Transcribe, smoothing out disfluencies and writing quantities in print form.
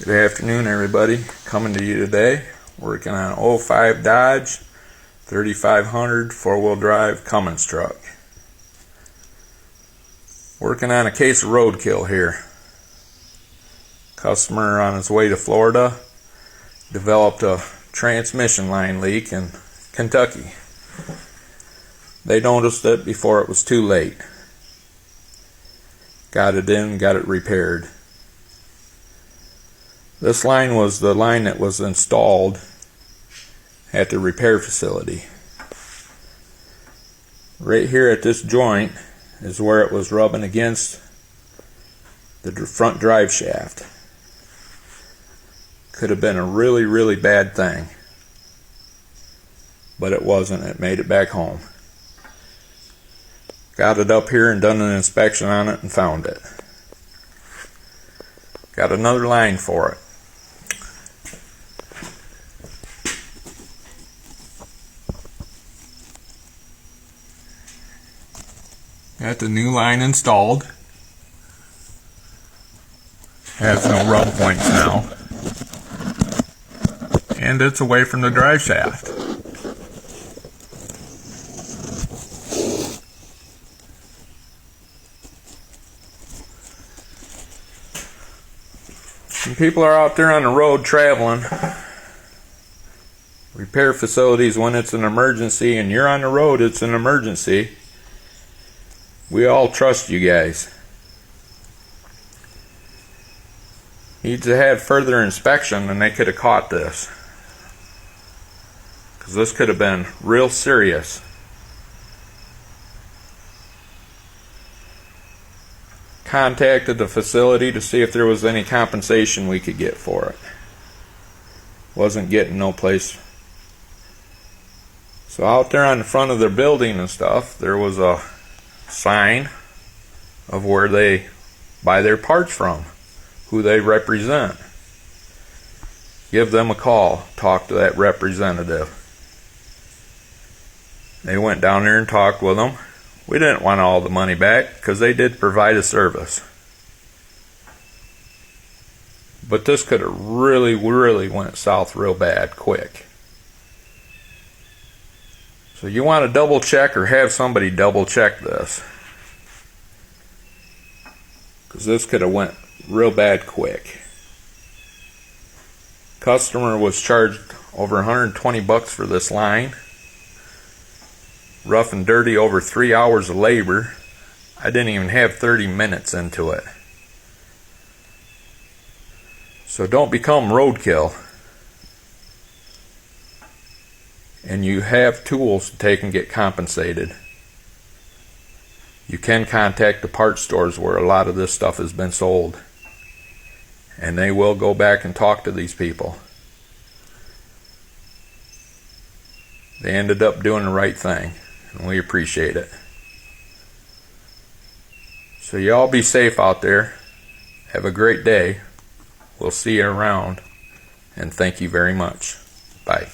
Good afternoon, everybody. Coming to you today, working on an 05 Dodge 3500 four-wheel drive Cummins truck. Working on a case of roadkill here. Customer on his way to Florida developed a transmission line leak in Kentucky. They noticed it before it was too late. Got it in, got it repaired. This line was the line that was installed at the repair facility. Right here at this joint is where it was rubbing against the front drive shaft. Could have been a really bad thing, but it wasn't. It made it back home. Got it up here and done an inspection on it and found it. Got another line for it. Got the new line installed. Has no rub points now. And it's away from the drive shaft. When people are out there on the road traveling, repair facilities, when it's an emergency and you're on the road, it's an emergency. We all trust you guys. Needs to have further inspection and they could have caught this. Because this could have been real serious. Contacted the facility to see if there was any compensation we could get for it. Wasn't getting no place. So out there on the front of their building and stuff, there was a sign of where they buy their parts from, who they represent. Give them a call, talk to that representative. They went down there and talked with them. We didn't want all the money back because they did provide a service. But this could have really went south real bad quick. So you want to double check or have somebody double check this. Because this could have went real bad quick. Customer was charged over 120 bucks for this line. Rough and dirty, over 3 hours of labor. I didn't even have 30 minutes into it. So don't become roadkill. And you have tools to take and get compensated. You can contact the parts stores where a lot of this stuff has been sold. And they will go back and talk to these people. They ended up doing the right thing. And we appreciate it. So y'all be safe out there. Have a great day. We'll see you around. And thank you very much. Bye.